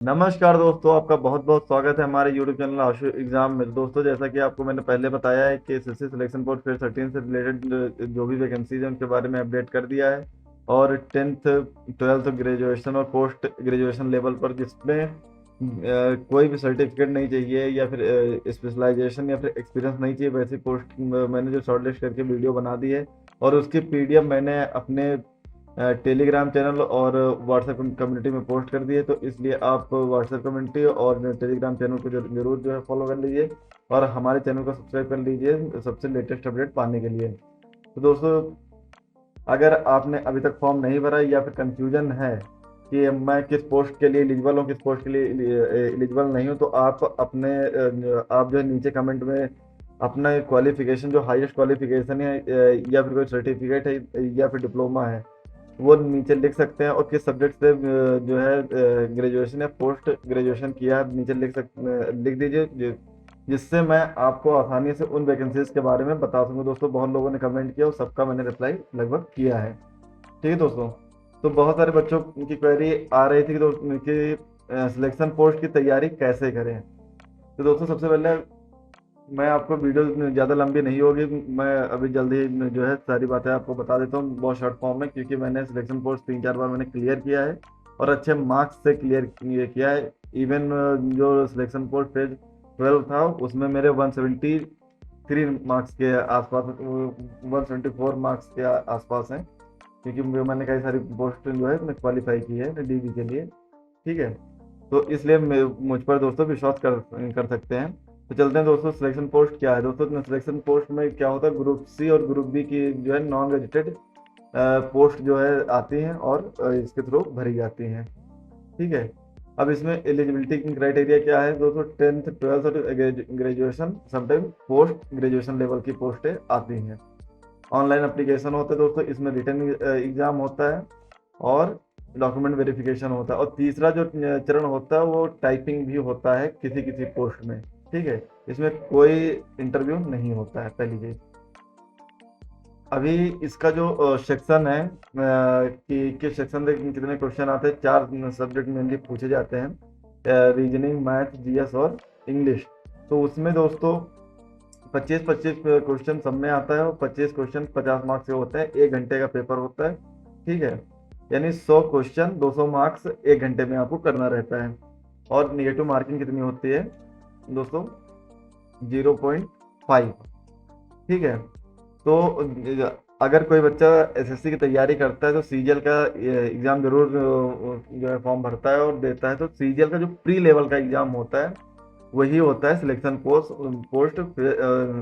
नमस्कार दोस्तों, आपका बहुत बहुत स्वागत है हमारे यूट्यूब चैनल आशु एग्जाम में। दोस्तों, जैसा कि आपको मैंने पहले बताया है कि एसएससी सिलेक्शन बोर्ड फिर 13 से रिलेटेड जो भी वैकेंसीज हैं उनके बारे में अपडेट कर दिया है। और 10th 12th ग्रेजुएशन और पोस्ट ग्रेजुएशन लेवल पर जिसमें कोई भी सर्टिफिकेट नहीं चाहिए या फिर स्पेशलाइजेशन या फिर एक्सपीरियंस नहीं चाहिए, वैसे पोस्ट मैंने जो शॉर्टलिस्ट करके वीडियो बना दी है। और उसकी पीडीएफ मैंने अपने टेलीग्राम चैनल और व्हाट्सएप कम्युनिटी में पोस्ट कर दिए, तो इसलिए आप व्हाट्सएप कम्युनिटी और टेलीग्राम चैनल को जरूर जो है फॉलो कर लीजिए और हमारे चैनल को सब्सक्राइब कर लीजिए सबसे लेटेस्ट अपडेट पाने के लिए। तो दोस्तों, अगर आपने अभी तक फॉर्म नहीं भरा या फिर कंफ्यूजन है कि मैं किस पोस्ट के लिए एलिजिबल हूँ, किस पोस्ट के लिए एलिजिबल नहीं हूँ, तो आप अपने आप जो है नीचे कमेंट में अपना क्वालिफिकेशन, जो हाईएस्ट क्वालिफिकेशन है या फिर कोई सर्टिफिकेट है या फिर डिप्लोमा है, वो नीचे लिख सकते हैं। और किस सब्जेक्ट से जो है ग्रेजुएशन या पोस्ट ग्रेजुएशन किया है, नीचे लिख दीजिए, जिससे मैं आपको आसानी से उन वैकेंसीज के बारे में बता सकूँ। दोस्तों, बहुत लोगों ने कमेंट किया और सबका मैंने रिप्लाई लगभग किया है। ठीक है दोस्तों, तो बहुत सारे बच्चों की क्वेरी आ रही थी कि सिलेक्शन पोस्ट की तैयारी कैसे करें। तो दोस्तों, सबसे पहले मैं आपको वीडियो ज़्यादा लंबी नहीं होगी, मैं अभी जल्दी जो है सारी बातें आपको बता देता हूँ बहुत शॉर्ट फॉर्म में, क्योंकि मैंने सिलेक्शन पोस्ट 3-4 बार मैंने क्लियर किया है और अच्छे मार्क्स से क्लियर किया है। इवन जो सिलेक्शन पोस्ट पेज 12 था उसमें मेरे 173 मार्क्स के आसपास, 174 मार्क्स के आसपास हैं, क्योंकि मैंने कई सारी पोस्ट जो है मैं क्वालिफाई की है डीवी के लिए। ठीक है, तो इसलिए मुझ पर दोस्तों विश्वास कर सकते हैं। तो चलते हैं दोस्तों, सिलेक्शन पोस्ट क्या है। दोस्तों, सिलेक्शन पोस्ट में क्या होता है, ग्रुप सी और ग्रुप बी की जो है नॉन रजिस्टर्ड पोस्ट जो है आती हैं और इसके थ्रू भरी जाती हैं। ठीक है, अब इसमें एलिजिबिलिटी क्राइटेरिया क्या है दोस्तों, 10th 12th और graduation, sometime post graduation level की पोस्टें आती हैं। ऑनलाइन एप्लीकेशन होता है दोस्तों, इसमें रिटन एग्जाम होता है और डॉक्यूमेंट वेरिफिकेशन होता है। और तीसरा जो चरण होता है वो टाइपिंग भी होता है किसी किसी पोस्ट में। ठीक है, इसमें कोई इंटरव्यू नहीं होता है, पहली चीज। अभी इसका जो सेक्शन है कि किस सेक्शन से कितने क्वेश्चन आते हैं, 4 सब्जेक्ट मेनली पूछे जाते हैं, रीजनिंग, मैथ, जीएस और इंग्लिश। तो उसमें दोस्तों 25-25 क्वेश्चन सब में आता है और 25 क्वेश्चन 50 मार्क्स के होते हैं, 1 घंटे का पेपर होता है। ठीक है, यानी 100 क्वेश्चन 200 मार्क्स 1 घंटे में आपको करना रहता है। और निगेटिव मार्किंग कितनी होती है दोस्तों, 0.5। ठीक है, तो अगर कोई बच्चा एसएससी की तैयारी करता है तो सीजीएल का एग्ज़ाम जरूर जो है फॉर्म भरता है और देता है। तो सीजीएल का जो प्री लेवल का एग्ज़ाम होता है वही होता है सिलेक्शन पोस्ट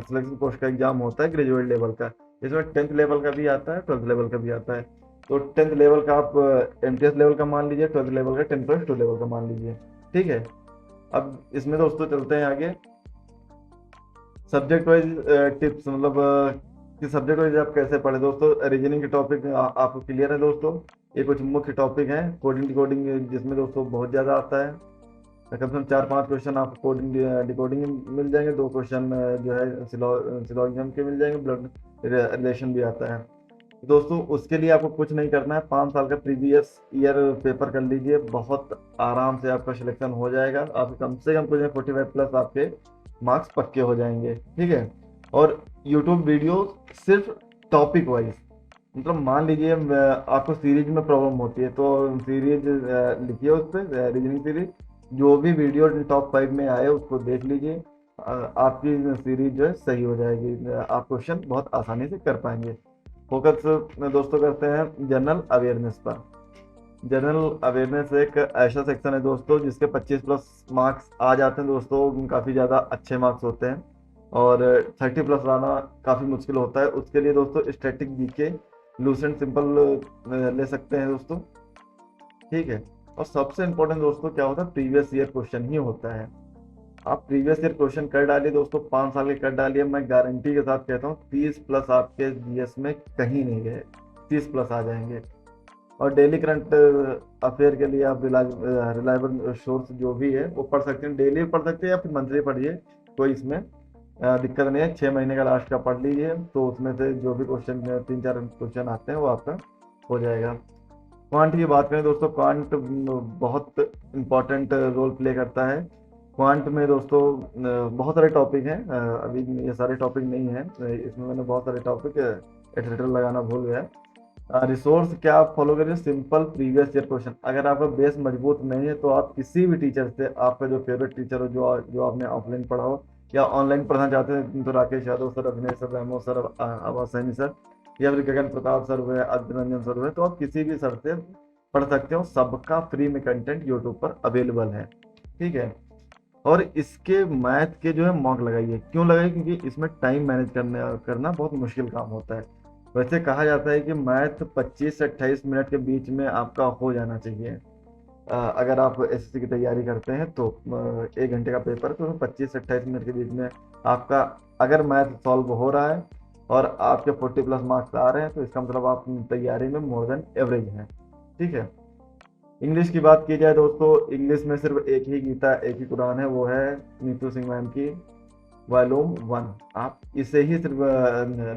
सिलेक्शन पोस्ट का एग्ज़ाम होता है ग्रेजुएट लेवल का। इसमें 10th लेवल का भी आता है, 12th लेवल का भी आता है। तो 10th लेवल का आप एमटीएस लेवल का मान लीजिए, 12th लेवल का 10+2 लेवल का मान लीजिए। ठीक है, अब इसमें दोस्तों चलते हैं आगे। सब्जेक्ट वाइज टिप्स, मतलब कि सब्जेक्ट वाइज आप कैसे पढ़े। दोस्तों, रीजनिंग के टॉपिक आपको क्लियर है दोस्तों, ये कुछ मुख्य टॉपिक हैं। कोडिंग डिकोडिंग जिसमें दोस्तों बहुत ज़्यादा आता है, कम से कम 4-5 क्वेश्चन आपको कोडिंग डिकोडिंग मिल जाएंगे, 2 क्वेश्चन जो है सिलोजिज्म के मिल जाएंगे, ब्लड रिलेशन भी आता है। दोस्तों, उसके लिए आपको कुछ नहीं करना है, 5 साल का प्रीवियस ईयर पेपर कर लीजिए, बहुत आराम से आपका सिलेक्शन हो जाएगा। आप कम से कम कुछ 45 प्लस आपके मार्क्स पक्के हो जाएंगे। ठीक है, और यूट्यूब वीडियो सिर्फ टॉपिक वाइज, मतलब मान लीजिए आपको सीरीज में प्रॉब्लम होती है तो सीरीज लिखिए, उस पर रीजनिंग सीरीज जो भी वीडियो टॉप 5 में आए उसको देख लीजिए, आपकी सीरीज जो है सही हो जाएगी, आप क्वेश्चन बहुत आसानी से कर पाएंगे। फोकस दोस्तों करते हैं जनरल अवेयरनेस पर। जनरल अवेयरनेस एक ऐसा सेक्शन है दोस्तों जिसके 25 प्लस मार्क्स आ जाते हैं दोस्तों, काफ़ी ज़्यादा अच्छे मार्क्स होते हैं। और 30 प्लस लाना काफ़ी मुश्किल होता है। उसके लिए दोस्तों स्टैटिक जीके लूसेंट सिंपल ले सकते हैं दोस्तों। ठीक है, और सबसे इम्पोर्टेंट दोस्तों क्या होता है, प्रीवियस ईयर क्वेश्चन ही होता है। आप प्रीवियस ईयर क्वेश्चन कर डालिए दोस्तों, 5 साल के कर डालिए, मैं गारंटी के साथ कहता हूँ 30 प्लस आपके जीएस में कहीं नहीं गए, 30 प्लस आ जाएंगे। और डेली करंट अफेयर के लिए आप रिलायबल सोर्स जो भी है वो पढ़ सकते हैं, डेली पढ़ सकते हैं या फिर मंथली पढ़िए, कोई इसमें दिक्कत नहीं है। 6 महीने का लास्ट का पढ़ लीजिए, तो उसमें से जो भी क्वेश्चन 3-4 क्वेश्चन आते हैं वो आपका हो जाएगा। क्वांट की बात करें दोस्तों, क्वांट बहुत इम्पोर्टेंट रोल प्ले करता है। क्वांट में दोस्तों बहुत सारे टॉपिक हैं। अभी ये सारे टॉपिक नहीं हैं, इसमें मैंने बहुत सारे टॉपिक एटसेट्रा लगाना भूल गया। रिसोर्स क्या आप फॉलो करिए, सिंपल प्रीवियस ईयर क्वेश्चन। अगर आपका बेस मजबूत नहीं है तो आप किसी भी टीचर से, आपका जो फेवरेट टीचर हो, जो जो आपने ऑफलाइन पढ़ा हो या ऑनलाइन पढ़ना चाहते हैं, तो राकेश यादव सर, अभिनय सर, रेमो सर, आवाज सैनी सर, या फिर गगन प्रताप सर हुए, आदित्य रंजन सर हुए, तो आप किसी भी सर से पढ़ सकते हो। सबका फ्री में कंटेंट यूट्यूब पर अवेलेबल है, ठीक है। और इसके मैथ के जो है मॉक लगाइए। क्यों लगाइए? क्योंकि इसमें टाइम मैनेज करना बहुत मुश्किल काम होता है। वैसे कहा जाता है कि मैथ 25 से 28 मिनट के बीच में आपका हो जाना चाहिए। अगर आप एसएससी की तैयारी करते हैं तो 1 घंटे का पेपर, तो 25 से 28 मिनट के बीच में आपका अगर मैथ सॉल्व हो रहा है और आपके 40+ मार्क्स आ रहे हैं, तो इसका मतलब आप तैयारी में मोर देन एवरेज हैं, ठीक है। इंग्लिश की बात की जाए दोस्तों, इंग्लिश में सिर्फ एक ही गीता, एक ही कुरान है, वो है नीतू सिंह मैम की वॉल्यूम 1। आप इसे ही सिर्फ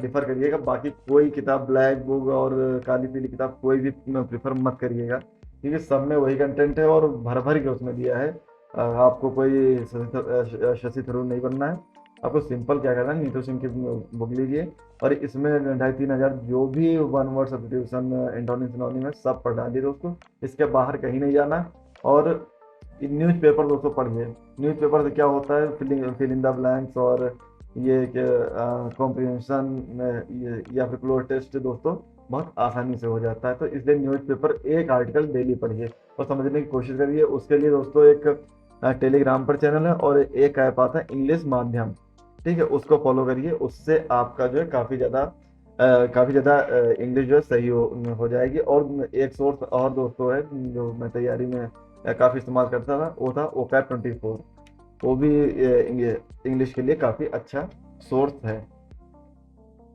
रिफर करिएगा, बाकी कोई किताब, ब्लैक बुक और काली पीली किताब कोई भी प्रिफर मत करिएगा, क्योंकि सब में वही कंटेंट है और भर भर के उसमें दिया है। आपको कोई शशि थरूर नहीं बनना है। आपको सिंपल क्या करना है, नीतू सिंह की बुक लीजिए और इसमें 2,500-3,000 जो भी one word substitution, antonym, synonym है, सब पढ़ डालिए दोस्तों। इसके बाहर कहीं नहीं जाना। और न्यूज़पेपर दोस्तों पढ़िए। न्यूज़पेपर से क्या होता है, फिल इन द ब्लैंक्स और ये कॉम्प्रिहेंशन या फिर क्लोज टेस्ट दोस्तों बहुत आसानी से हो जाता है। तो इसलिए न्यूज़पेपर एक आर्टिकल डेली पढ़िए और समझने की कोशिश करिए। उसके लिए दोस्तों एक टेलीग्राम पर चैनल है और एक ऐप आता है इंग्लिश माध्यम, ठीक है, उसको फॉलो करिए। उससे आपका जो है काफ़ी ज़्यादा इंग्लिश जो है सही हो जाएगी। और एक सोर्स और दोस्तों है जो मैं तैयारी में काफ़ी इस्तेमाल करता था, वो था OCAT 24। वो भी इंग्लिश के लिए काफ़ी अच्छा सोर्स है।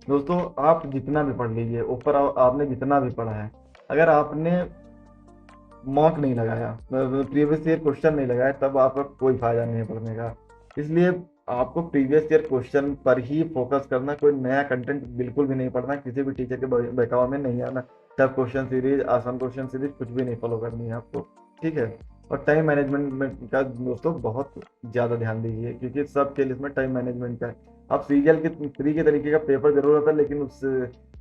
दोस्तों आप जितना भी पढ़ लीजिए, ऊपर आपने जितना भी पढ़ा है, अगर आपने मॉक नहीं लगाया, प्रीवियस ईयर क्वेश्चन नहीं लगाया, तब आपका कोई फायदा नहीं है पढ़ने का। इसलिए आपको प्रीवियस ईयर क्वेश्चन पर ही फोकस करना, कोई नया कंटेंट बिल्कुल भी नहीं पढ़ना, किसी भी टीचर के बहकावा में नहीं आना। टफ क्वेश्चन सीरीज, आसान क्वेश्चन सीरीज कुछ भी नहीं फॉलो करनी है आपको, ठीक है। और टाइम मैनेजमेंट का दोस्तों बहुत ज़्यादा ध्यान दीजिए, क्योंकि सब के लिए इसमें टाइम मैनेजमेंट का है। आप सीरियल के फ्री के तरीके का पेपर जरूर होता है, लेकिन उस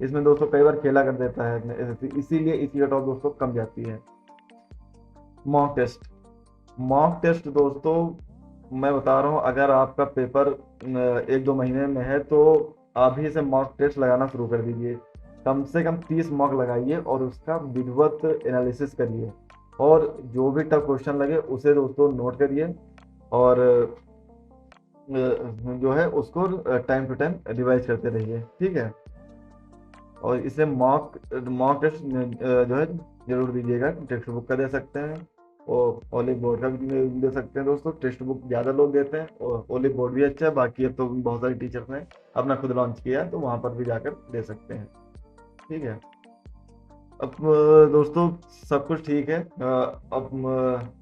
इसमें दोस्तों कई बार खेला कर देता है, इसीलिए इसकी कट ऑफ दोस्तों कम जाती है। मॉक टेस्ट, मॉक टेस्ट दोस्तों मैं बता रहा हूँ, अगर आपका पेपर 1-2 महीने में है तो अभी से मॉक टेस्ट लगाना शुरू कर दीजिए। कम से कम 30 मॉक लगाइए और उसका विधिवत एनालिसिस करिए, और जो भी टफ क्वेश्चन लगे उसे दोस्तों नोट करिए और जो है उसको टाइम टू टाइम रिवाइज करते रहिए, ठीक है। और इसे मॉक मॉक टेस्ट जो है जरूर दीजिएगा। टेक्स्ट बुक का दे सकते हैं और ओलिव बोर्ड का भी दे सकते हैं दोस्तों। टेक्स्ट बुक ज़्यादा लोग देते हैं और ओलिव बोर्ड भी अच्छा है। बाकी अब तो बहुत सारे टीचर्स ने अपना खुद लॉन्च किया है, तो वहाँ पर भी जाकर दे सकते हैं, ठीक है। अब दोस्तों सब कुछ ठीक है। अब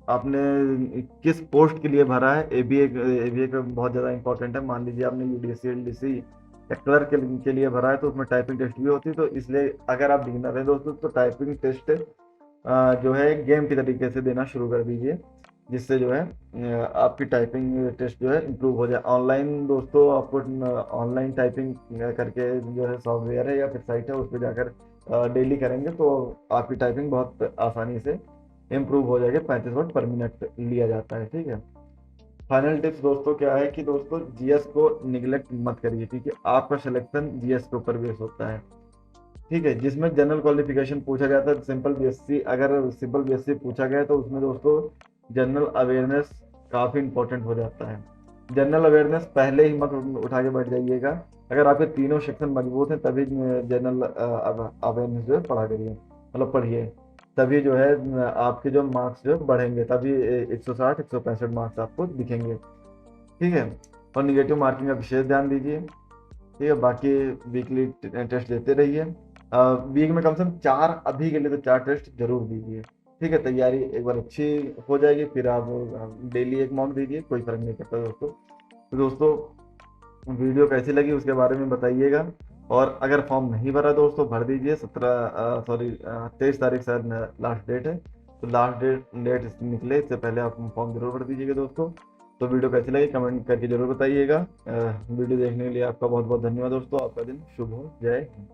आपने किस पोस्ट के लिए भरा है, ये भी एक बहुत ज़्यादा इंपॉर्टेंट है। मान लीजिए आपने यूडीएससी, एलडीसी या क्लर्क के लिए भरा है, तो उसमें टाइपिंग टेस्ट भी होती है। तो इसलिए अगर आप बिगिनर हैं दोस्तों, तो टाइपिंग टेस्ट जो है गेम की तरीके से देना शुरू कर दीजिए, जिससे जो है आपकी टाइपिंग टेस्ट जो है इम्प्रूव हो जाए। ऑनलाइन दोस्तों आपको ऑनलाइन टाइपिंग करके जो है सॉफ्टवेयर है या फिर साइट है, उस पर जाकर डेली करेंगे तो आपकी टाइपिंग बहुत आसानी से इम्प्रूव हो जाएगी। 35 वर्ड पर मिनट लिया जाता है, ठीक है। फाइनल टिप्स दोस्तों क्या है कि दोस्तों जीएस को निगलेक्ट मत करिए, क्योंकि आपका सिलेक्शन जीएस के ऊपर बेस होता है, ठीक है। जिसमें जनरल क्वालिफिकेशन पूछा गया था, सिंपल बीएससी, अगर सिंपल बीएससी पूछा गया तो उसमें दोस्तों जनरल अवेयरनेस काफ़ी इंपॉर्टेंट हो जाता है। जनरल अवेयरनेस पहले ही मत उठा के बैठ जाइएगा। अगर आपके तीनों सेक्शन मजबूत हैं तभी जनरल अवेयरनेस जो है पढ़ा करिए, मतलब पढ़िए। तभी जो है आपके जो मार्क्स जो है बढ़ेंगे, तभी 160 165 मार्क्स आपको दिखेंगे, ठीक है। और निगेटिव मार्किंग का विशेष ध्यान दीजिए, ठीक है। बाकी वीकली टेस्ट देते रहिए। वीक में कम से कम 4, अभी के लिए तो 4 टेस्ट जरूर दीजिए, ठीक है। तैयारी एक बार अच्छी हो जाएगी, फिर आप डेली एक मॉक दीजिए, कोई फर्क नहीं पड़ता दोस्तों। तो दोस्तों वीडियो कैसी लगी उसके बारे में बताइएगा। और अगर फॉर्म नहीं भरा दोस्तों, भर दीजिए। 23 तारीख शायद लास्ट डेट है, तो लास्ट डेट निकले इससे पहले आप फॉर्म जरूर भर दीजिएगा दोस्तों। तो वीडियो कैसी लगी कमेंट करके जरूर बताइएगा। वीडियो देखने के लिए आपका बहुत बहुत धन्यवाद दोस्तों। आपका दिन शुभ हो। जय हिंद।